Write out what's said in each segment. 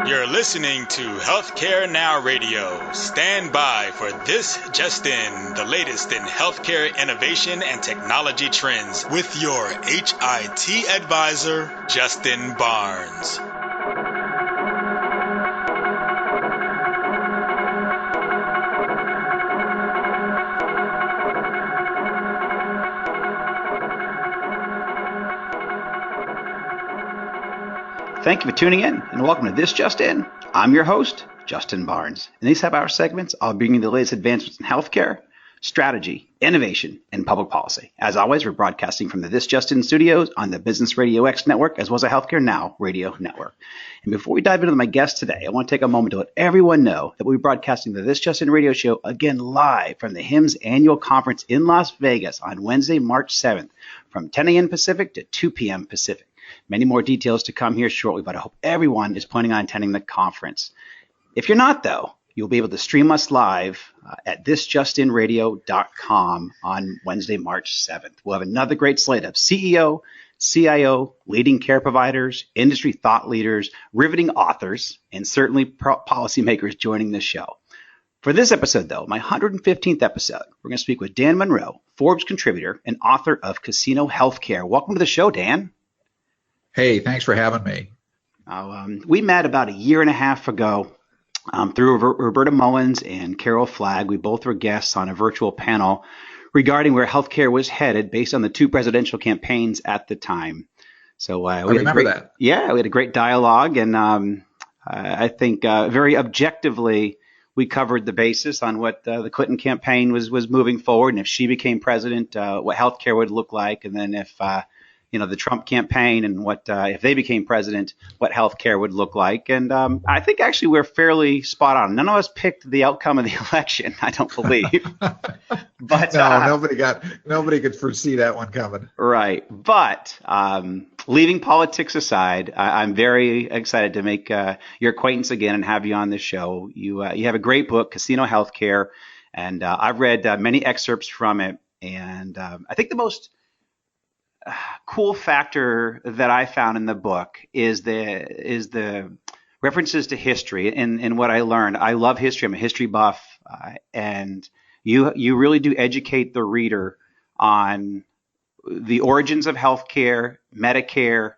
You're listening to Healthcare Now Radio. Stand by for This Just In, the latest in healthcare innovation and technology trends with your HIT advisor, Justin Barnes. Thank you for tuning in, and welcome to This Just In. I'm your host, Justin Barnes. In these half-hour segments, I'll bring you the latest advancements in healthcare, strategy, innovation, and public policy. As always, we're broadcasting from the This Just In studios on the Business Radio X network, as well as the Healthcare Now radio network. And before we dive into my guest today, I want to take a moment to let everyone know that we'll be broadcasting the This Just In radio show again live from the HIMSS annual conference in Las Vegas on Wednesday, March 7th, from 10 a.m. Pacific to 2 p.m. Pacific. Many more details to come here shortly, but I hope everyone is planning on attending the conference. If you're not, though, you'll be able to stream us live at thisjustinradio.com on Wednesday, March 7th. We'll have another great slate of CEO, CIO, leading care providers, industry thought leaders, riveting authors, and certainly policymakers joining the show. For this episode, though, my 115th episode, we're going to speak with Dan Munro, Forbes contributor and author of Casino Healthcare. Welcome to the show, Dan. Hey, thanks for having me. We met about a year and a half ago through Roberta Mullins and Carol Flagg. We both were guests on a virtual panel regarding where healthcare was headed based on the two presidential campaigns at the time. So I remember that. Yeah, we had a great dialogue, and I think very objectively we covered the basis on what the Clinton campaign was moving forward, and if she became president, what healthcare would look like, and then if the Trump campaign and what if they became president, what healthcare would look like. And I think actually we're fairly spot on. None of us picked the outcome of the election, I don't believe. But no, nobody could foresee that one coming. Right. But leaving politics aside, I'm very excited to make your acquaintance again and have you on this show. You have a great book, Casino Healthcare, and I've read many excerpts from it. And I think the most cool factor that I found in the book is the references to history and what I learned. I love history. I'm a history buff, and you really do educate the reader on the origins of healthcare, Medicare,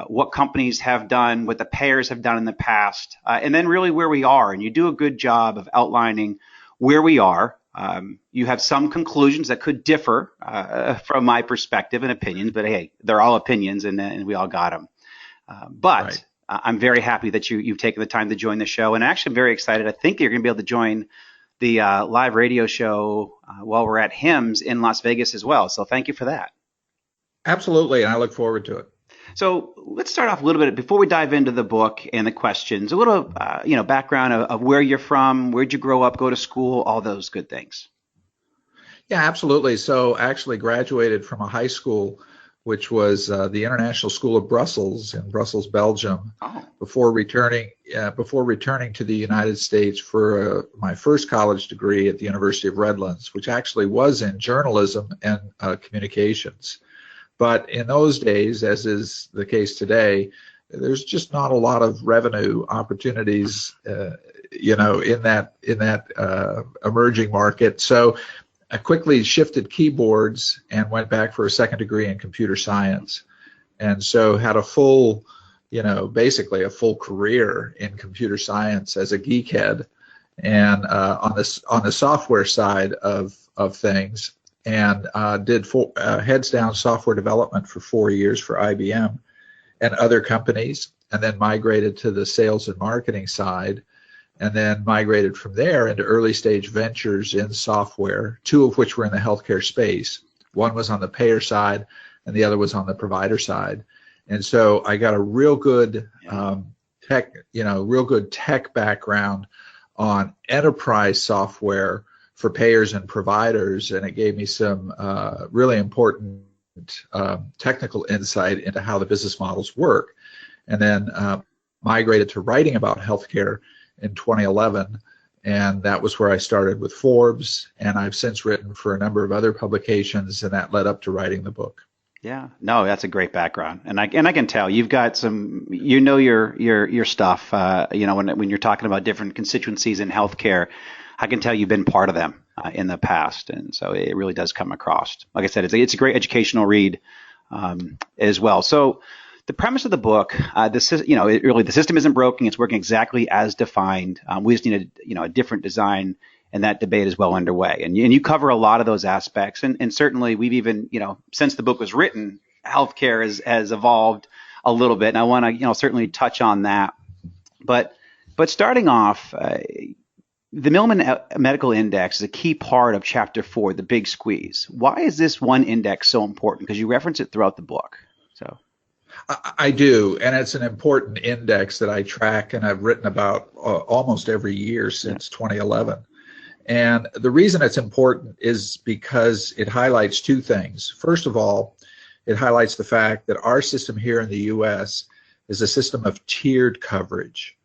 what companies have done, what the payers have done in the past, and then really where we are. And you do a good job of outlining where we are. You have some conclusions that could differ from my perspective and opinions, but hey, they're all opinions, and we all got them. But right. I'm very happy that you've taken the time to join the show, and actually I'm very excited. I think you're going to be able to join the live radio show while we're at HIMSS in Las Vegas as well. So thank you for that. Absolutely, and I look forward to it. So let's start off a little bit before we dive into the book and the questions. A little, background of where you're from, where'd you grow up, go to school, all those good things. Yeah, absolutely. So I actually graduated from a high school, which was the International School of Brussels in Brussels, Belgium, before returning to the United States for my first college degree at the University of Redlands, which actually was in journalism and communications. But in those days, as is the case today, there's just not a lot of revenue opportunities, in that emerging market. So I quickly shifted keyboards and went back for a second degree in computer science, and so had a full, basically a full career in computer science as a geekhead, and on the software side of things. And did heads down software development for 4 years for IBM and other companies, and then migrated to the sales and marketing side, and then migrated from there into early stage ventures in software, two of which were in the healthcare space. One was on the payer side, and the other was on the provider side. And so I got a real good tech background on enterprise software for payers and providers, and it gave me some really important technical insight into how the business models work. And then migrated to writing about healthcare in 2011, and that was where I started with Forbes, and I've since written for a number of other publications, and that led up to writing the book. Yeah, no, that's a great background, and I can tell you've got some, your stuff. When you're talking about different constituencies in healthcare, I can tell you've been part of them in the past, and so it really does come across. Like I said, it's a great educational read as well. So the premise of the book, the system isn't broken; it's working exactly as defined. We just need a different design. And that debate is well underway. And you cover a lot of those aspects. And certainly we've even, since the book was written, healthcare has evolved a little bit. And I want to, certainly touch on that. But starting off, the Milliman Medical Index is a key part of Chapter 4, the big squeeze. Why is this one index so important? Because you reference it throughout the book. So I do, and it's an important index that I track and I've written about almost every year since 2011. And the reason it's important is because it highlights two things. First of all, it highlights the fact that our system here in the U.S. is a system of tiered coverage.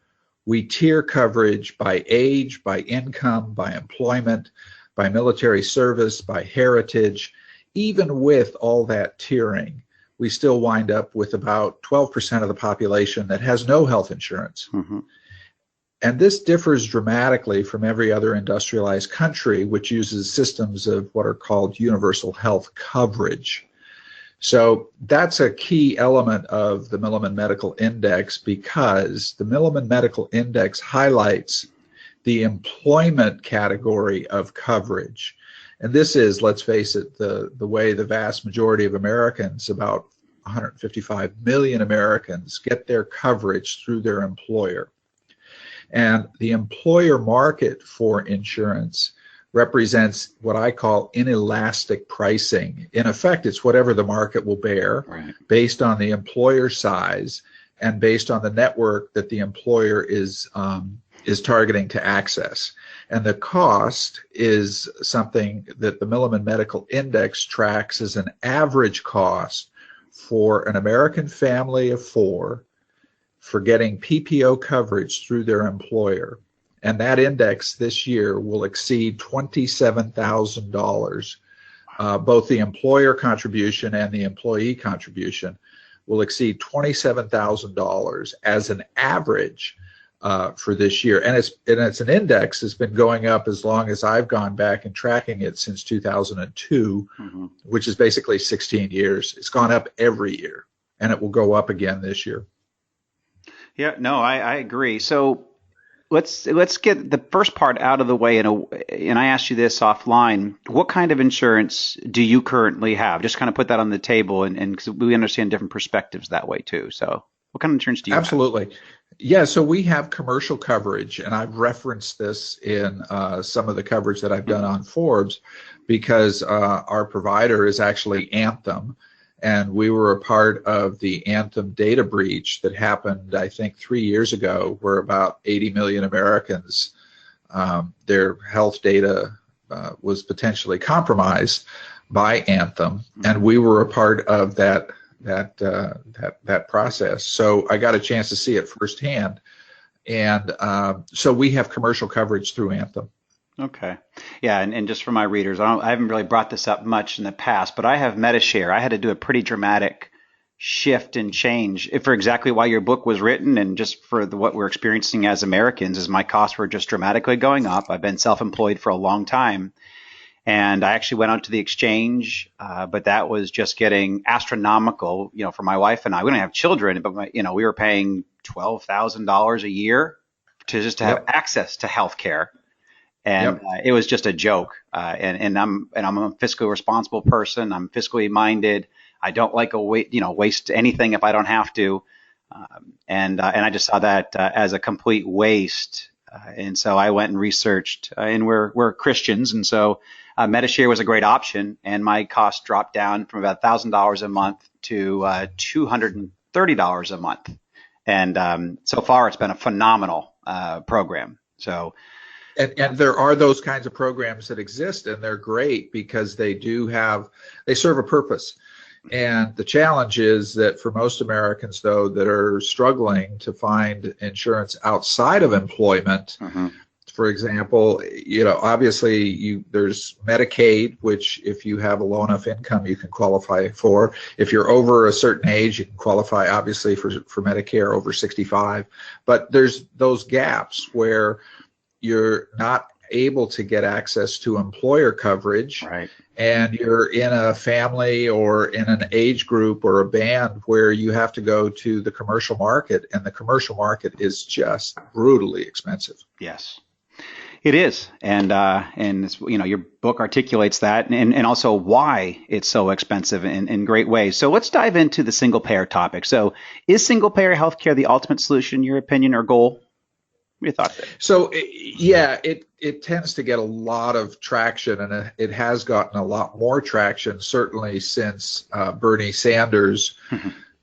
We tier coverage by age, by income, by employment, by military service, by heritage. Even with all that tiering, we still wind up with about 12% of the population that has no health insurance. Mm-hmm. And this differs dramatically from every other industrialized country, which uses systems of what are called universal health coverage. So that's a key element of the Milliman Medical Index, because the Milliman Medical Index highlights the employment category of coverage. And this is, let's face it, the way the vast majority of Americans, about 155 million Americans, get their coverage through their employer. And the employer market for insurance represents what I call inelastic pricing. In effect, it's whatever the market will bear, right, based on the employer size and based on the network that the employer is targeting to access. And the cost is something that the Milliman Medical Index tracks as an average cost for an American family of four for getting PPO coverage through their employer. And that index this year will exceed $27,000. Both the employer contribution and the employee contribution will exceed $27,000 as an average for this year. And it's an index that's been going up as long as I've gone back and tracking it since 2002, mm-hmm. which is basically 16 years. It's gone up every year, and it will go up again this year. Yeah, no, I agree. So let's get the first part out of the way. And I asked you this offline. What kind of insurance do you currently have? Just kind of put that on the table, and 'cause we understand different perspectives that way too. So what kind of insurance do you have? Absolutely. Yeah, so we have commercial coverage, and I've referenced this in some of the coverage that I've done on Forbes, because our provider is actually Anthem. And we were a part of the Anthem data breach that happened, I think, 3 years ago, where about 80 million Americans, their health data was potentially compromised by Anthem, and we were a part of that process. So I got a chance to see it firsthand, and so we have commercial coverage through Anthem. Okay. Yeah, and just for my readers, I haven't really brought this up much in the past, but I have MediShare. I had to do a pretty dramatic shift and change for exactly why your book was written, and just for what we're experiencing as Americans, is my costs were just dramatically going up. I've been self-employed for a long time, and I actually went out to the exchange, but that was just getting astronomical, for my wife and I. We don't have children, but we were paying $12,000 a year to have access to health care. And it was just a joke. And I'm a fiscally responsible person. I'm fiscally minded. I don't like waste anything if I don't have to. And I just saw that as a complete waste. And so I went and researched. And we're Christians, and so MediShare was a great option. And my cost dropped down from about $1,000 a month to $230 a month. And so far, it's been a phenomenal program. So. And there are those kinds of programs that exist, and they're great because they serve a purpose. And the challenge is that for most Americans, though, that are struggling to find insurance outside of employment, mm-hmm. for example, obviously there's Medicaid, which if you have a low enough income, you can qualify for. If you're over a certain age, you can qualify, obviously, for Medicare over 65. But there's those gaps where you're not able to get access to employer coverage, right, and you're in a family or in an age group or a band where you have to go to the commercial market, and the commercial market is just brutally expensive. Yes, it is. And it's, your book articulates that and also why it's so expensive in great ways. So let's dive into the single payer topic. So is single payer healthcare the ultimate solution, in your opinion, or goal? Your thoughts there? So, yeah, it tends to get a lot of traction, and it has gotten a lot more traction, certainly since Bernie Sanders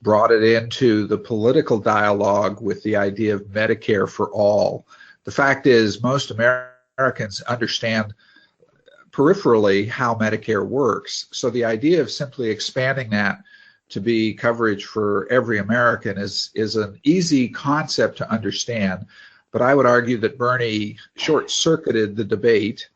brought it into the political dialogue with the idea of Medicare for all. The fact is, most Americans understand peripherally how Medicare works. So the idea of simply expanding that to be coverage for every American is an easy concept to understand. But I would argue that Bernie short-circuited the debate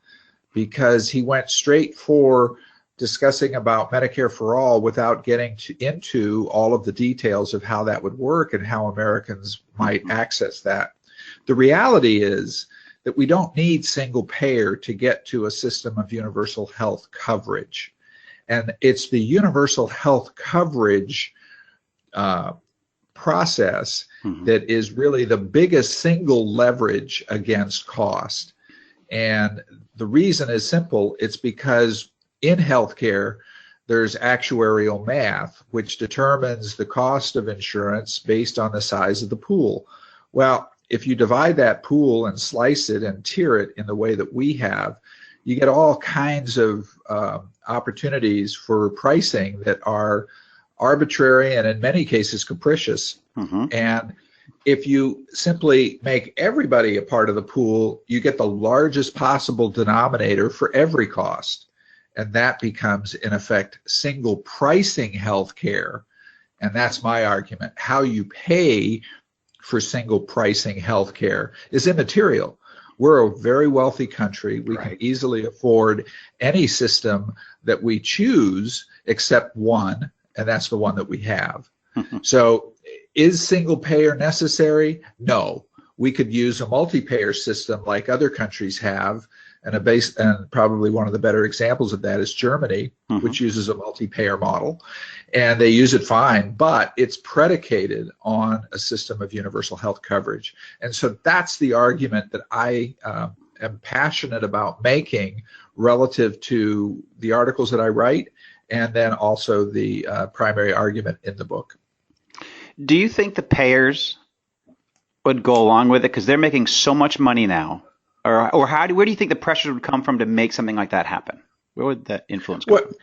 because he went straight for discussing about Medicare for all without getting into all of the details of how that would work and how Americans might access that. The reality is that we don't need single payer to get to a system of universal health coverage. And it's the universal health coverage process that is really the biggest single leverage against cost. And the reason is simple. It's because in healthcare, there's actuarial math, which determines the cost of insurance based on the size of the pool. Well, if you divide that pool and slice it and tier it in the way that we have, you get all kinds of opportunities for pricing that are arbitrary and in many cases capricious. And if you simply make everybody a part of the pool, you get the largest possible denominator for every cost. And that becomes, in effect, single pricing healthcare. And that's my argument. How you pay for single pricing healthcare is immaterial. We're a very wealthy country. We can easily afford any system that we choose except one, and that's the one that we have. So is single payer necessary? No. We could use a multi-payer system like other countries have, and probably one of the better examples of that is Germany, which uses a multi-payer model, and they use it fine, but it's predicated on a system of universal health coverage. And so that's the argument that I am passionate about making relative to the articles that I write, and then also the primary argument in the book. Do you think the payers would go along with it because they're making so much money now? Or where do you think the pressure would come from to make something like that happen? Where would that influence come from?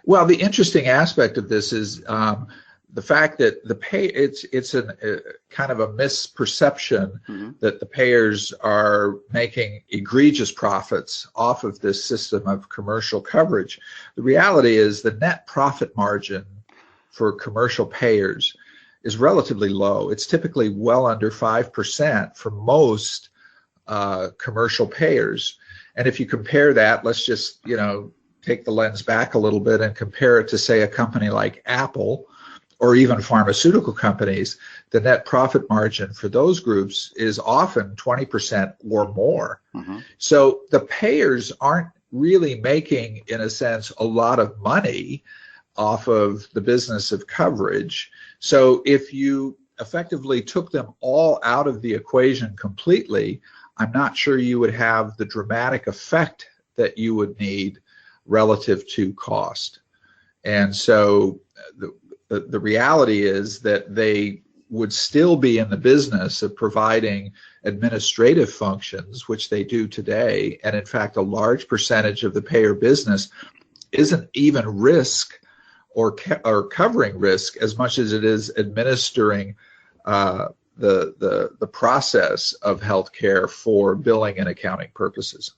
Well, the interesting aspect of this is the fact that it's a kind of a misperception that the payers are making egregious profits off of this system of commercial coverage. The reality is the net profit margin for commercial payers is relatively low. It's typically well under 5% for most commercial payers. And if you compare that, let's just, take the lens back a little bit and compare it to, say, a company like Apple or even pharmaceutical companies, the net profit margin for those groups is often 20% or more. So the payers aren't really making, in a sense, a lot of money off of the business of coverage. So if you effectively took them all out of the equation completely, I'm not sure you would have the dramatic effect that you would need relative to cost. And so the reality is that they would still be in the business of providing administrative functions, which they do today. And in fact, a large percentage of the payer business isn't even risk or covering risk as much as it is administering the process of healthcare for billing and accounting purposes.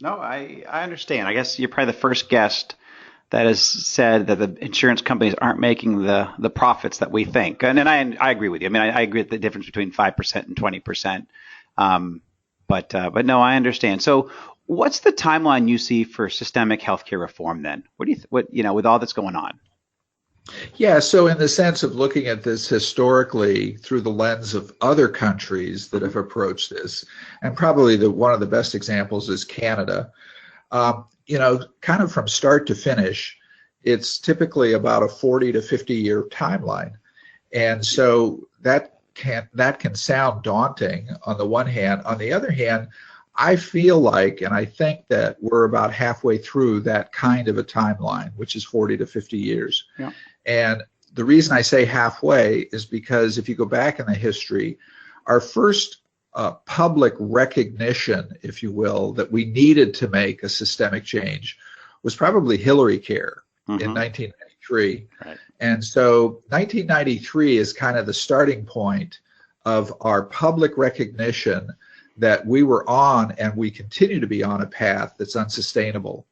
No, I understand. I guess you're probably the first guest that has said that the insurance companies aren't making the profits that we think. And I agree with you. I mean, I agree with the difference between 5% and 20%. But no, I understand. So what's the timeline you see for systemic healthcare reform then? What do you with all that's going on? Yeah, so in the sense of looking at this historically through the lens of other countries that have approached this, and probably one of the best examples is Canada. Kind of from start to finish, it's typically about a 40 to 50 year timeline. And so that can sound daunting on the one hand. On the other hand, I feel like, and I think that we're about halfway through that kind of a timeline, which is 40 to 50 years. Yeah. And the reason I say halfway is because if you go back in the history, our first public recognition, if you will, that we needed to make a systemic change was probably Hillary Care in 1993. Right. And so 1993 is kind of the starting point of our public recognition that we were on and we continue to be on a path that's unsustainable.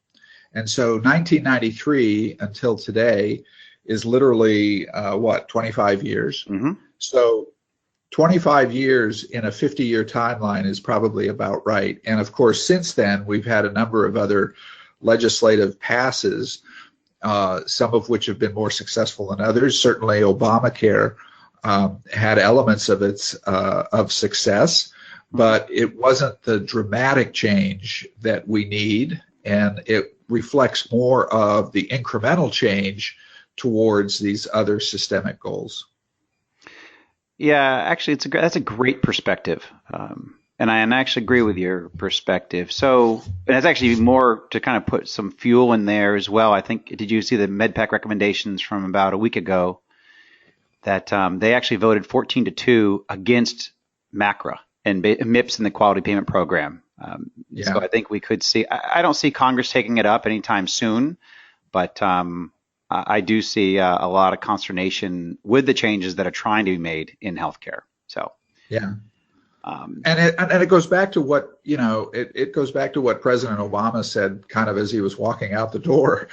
And so 1993 until today is literally 25 years. Mm-hmm. So 25 years in a 50-year timeline is probably about right. And of course, since then, we've had a number of other legislative passes, some of which have been more successful than others. Certainly Obamacare had elements of its of success, but it wasn't the dramatic change that we need, and it reflects more of the incremental change towards these other systemic goals. Yeah, actually, that's a great perspective, and I actually agree with your perspective. So, and it's actually more to kind of put some fuel in there as well. I think, did you see the MedPAC recommendations from about a week ago that they actually voted 14-2 against MACRA and MIPS in the Quality Payment Program? So I think we could see. I don't see Congress taking it up anytime soon, but I do see a lot of consternation with the changes that are trying to be made in healthcare. So yeah, and it goes back to what it goes back to what President Obama said, kind of as he was walking out the door.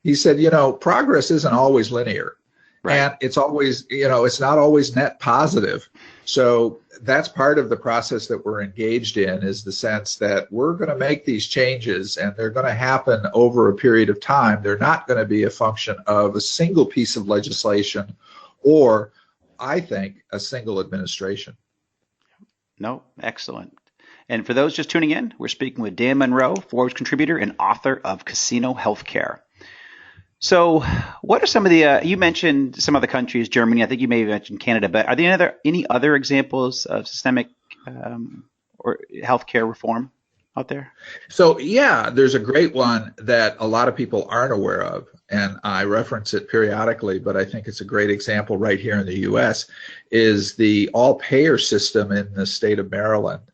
He said, progress isn't always linear, right. And it's always it's not always net positive. So that's part of the process that we're engaged in, is the sense that we're going to make these changes and they're going to happen over a period of time. They're not going to be a function of a single piece of legislation or, I think, a single administration. No, excellent. And for those just tuning in, we're speaking with Dan Munro, Forbes contributor and author of Casino Healthcare. So what are some of the, you mentioned some other countries, Germany, I think you may have mentioned Canada, but are there any other examples of systemic or healthcare reform out there? So yeah, there's a great one that a lot of people aren't aware of, and I reference it periodically, but I think it's a great example right here in the U.S., is the all-payer system in the state of Maryland.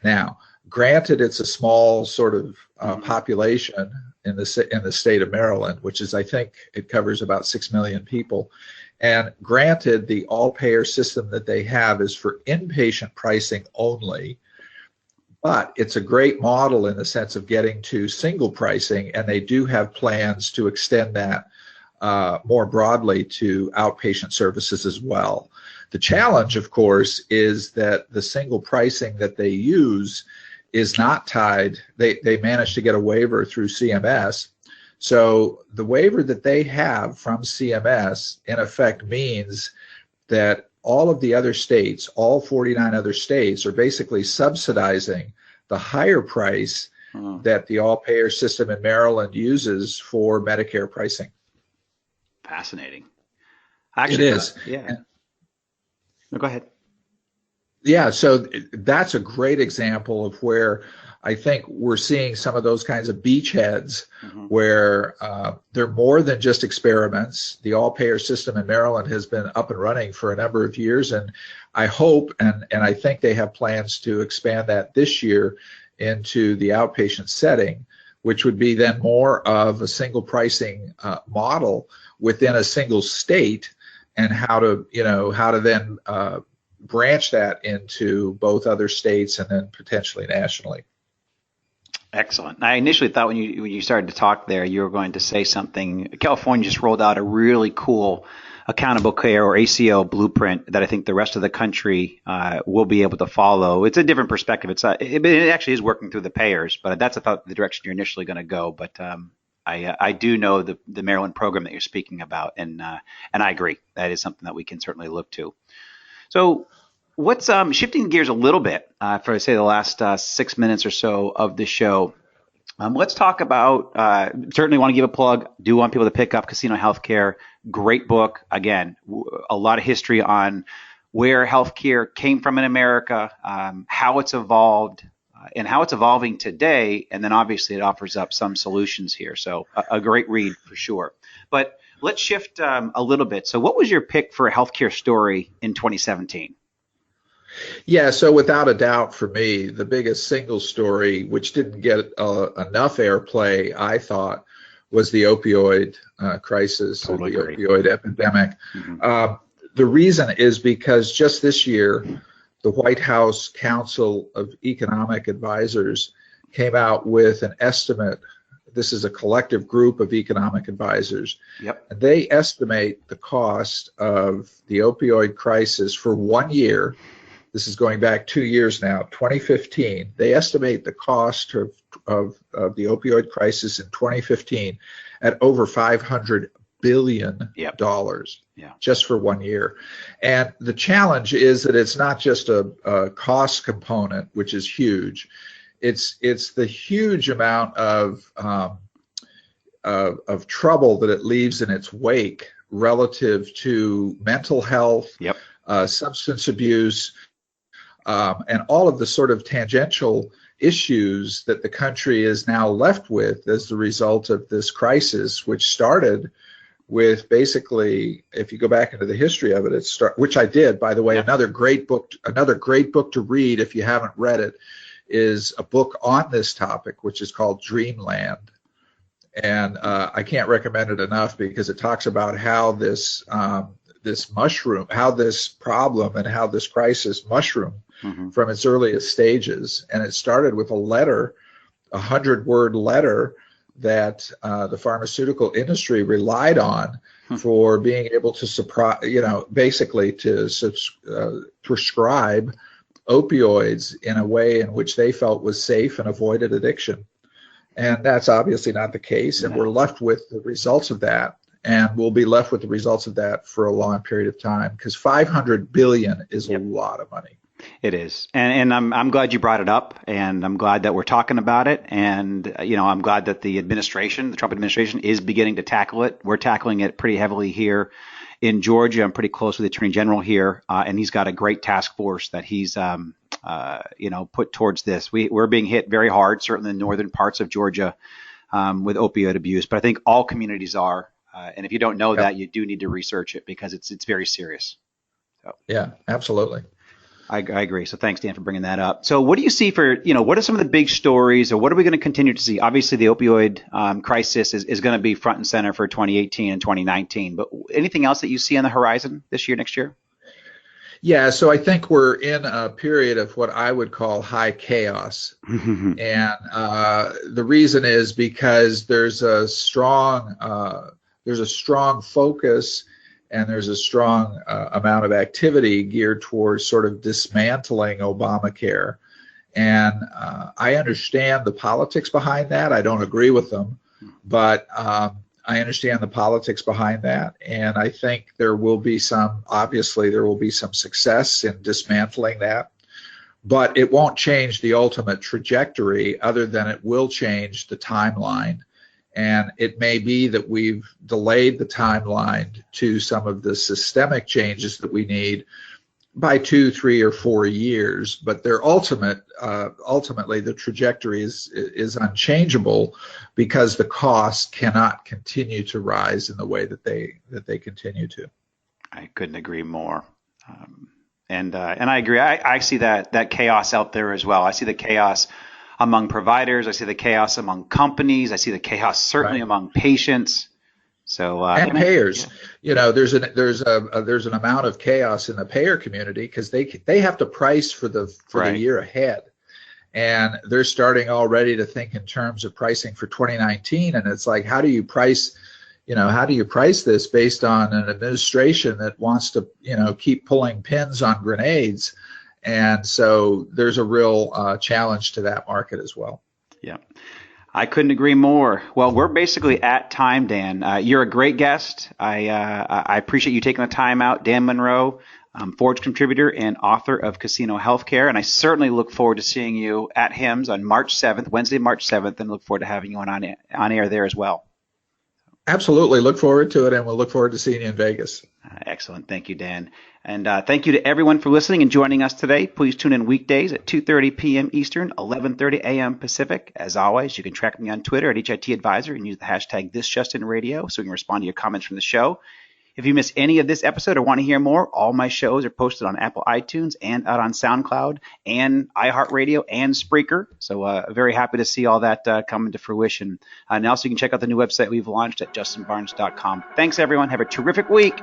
Now, granted, it's a small sort of population in the state of Maryland, which is, I think, it covers about 6 million people. And granted, the all-payer system that they have is for inpatient pricing only, but it's a great model in the sense of getting to single pricing, and they do have plans to extend that more broadly to outpatient services as well. The challenge, of course, is that the single pricing that they use is not tied. They managed to get a waiver through CMS. So the waiver that they have from CMS, in effect, means that all of the other states, all 49 other states, are basically subsidizing the higher price that the all-payer system in Maryland uses for Medicare pricing. Fascinating. Actually, it is. Yeah. No, go ahead. Yeah, so that's a great example of where I think we're seeing some of those kinds of beachheads where they're more than just experiments. The all-payer system in Maryland has been up and running for a number of years, and I hope and I think they have plans to expand that this year into the outpatient setting, which would be then more of a single pricing model within a single state, and how to then branch that into both other states and then potentially nationally. Excellent. I initially thought when you started to talk there, you were going to say something. California just rolled out a really cool accountable care or ACO blueprint that I think the rest of the country will be able to follow. It's a different perspective. It actually is working through the payers, but that's the direction you're initially going to go. But I do know the Maryland program that you're speaking about, and I agree that is something that we can certainly look to. So what's shifting gears a little bit for say the last 6 minutes or so of the show. Let's talk about, certainly want to give a plug, do want people to pick up Casino Healthcare. Great book. Again, a lot of history on where healthcare came from in America, how it's evolved, and how it's evolving today. And then obviously it offers up some solutions here. So a great read for sure. But let's shift a little bit. So what was your pick for a healthcare story in 2017? Yeah, so without a doubt for me, the biggest single story, which didn't get enough airplay, I thought, was the opioid crisis, totally the agree. opioid epidemic. Mm-hmm. The reason is because just this year, the White House Council of Economic Advisors came out with an estimate. This is a collective group of economic advisors. Yep. And they estimate the cost of the opioid crisis for 1 year. This is going back 2 years now, 2015. They estimate the cost of the opioid crisis in 2015 at over $500 billion just for 1 year. And the challenge is that it's not just a cost component, which is huge. It's the huge amount of trouble that it leaves in its wake relative to mental health, substance abuse, and all of the sort of tangential issues that the country is now left with as the result of this crisis, which started with basically, if you go back into the history of it, which I did, by the way, another great book to read if you haven't read it is a book on this topic, which is called Dreamland. And I can't recommend it enough because it talks about how this problem and how this crisis mushroomed from its earliest stages. And it started with a letter, a 100-word letter that the pharmaceutical industry relied on for being able to basically to prescribe opioids in a way in which they felt was safe and avoided addiction. And that's obviously not the case. And we're left with the results of that. And we'll be left with the results of that for a long period of time because $500 billion is a lot of money. It is. And I'm glad you brought it up, and I'm glad that we're talking about it. And, I'm glad that the Trump administration is beginning to tackle it. We're tackling it pretty heavily here in Georgia. I'm pretty close with the Attorney General here, and he's got a great task force that he's, put towards this. We're being hit very hard, certainly in the northern parts of Georgia, with opioid abuse. But I think all communities are. And if you don't know that, you do need to research it because it's very serious. So. Yeah, absolutely. I agree. So thanks, Dan, for bringing that up. So what do you see for, what are some of the big stories, or what are we going to continue to see? Obviously, the opioid crisis is going to be front and center for 2018 and 2019. But anything else that you see on the horizon this year, next year? Yeah, so I think we're in a period of what I would call high chaos. And the reason is because there's a strong focus and there's a strong amount of activity geared towards sort of dismantling Obamacare. And I understand the politics behind that. I don't agree with them, but I understand the politics behind that. And I think there will be some success in dismantling that. But it won't change the ultimate trajectory other than it will change the timeline. And it may be that we've delayed the timeline to some of the systemic changes that we need by 2, 3, or 4 years. But their ultimately, the trajectory is unchangeable because the costs cannot continue to rise in the way that they continue to. I couldn't agree more. And I agree. I see that chaos out there as well. I see the chaos among providers. I see the chaos among companies. I see the chaos certainly among patients. So and payers. There's an amount of chaos in the payer community because they have to price for the year ahead, and they're starting already to think in terms of pricing for 2019. And it's like, how do you price? how do you price this based on an administration that wants to, keep pulling pins on grenades? And so there's a real challenge to that market as well. Yeah. I couldn't agree more. Well, we're basically at time, Dan. You're a great guest. I appreciate you taking the time out. Dan Munro, Forbes contributor and author of Casino Healthcare. And I certainly look forward to seeing you at HIMSS on March 7th, Wednesday, March 7th, and look forward to having you on air there as well. Absolutely. Look forward to it, and we'll look forward to seeing you in Vegas. Excellent. Thank you, Dan. And thank you to everyone for listening and joining us today. Please tune in weekdays at 2:30 p.m. Eastern, 11:30 a.m. Pacific. As always, you can track me on Twitter at HIT Advisor and use the hashtag ThisJustinRadio so we can respond to your comments from the show. If you missed any of this episode or want to hear more, all my shows are posted on Apple iTunes and out on SoundCloud and iHeartRadio and Spreaker. So very happy to see all that come into fruition. And also you can check out the new website we've launched at justinbarnes.com. Thanks, everyone. Have a terrific week.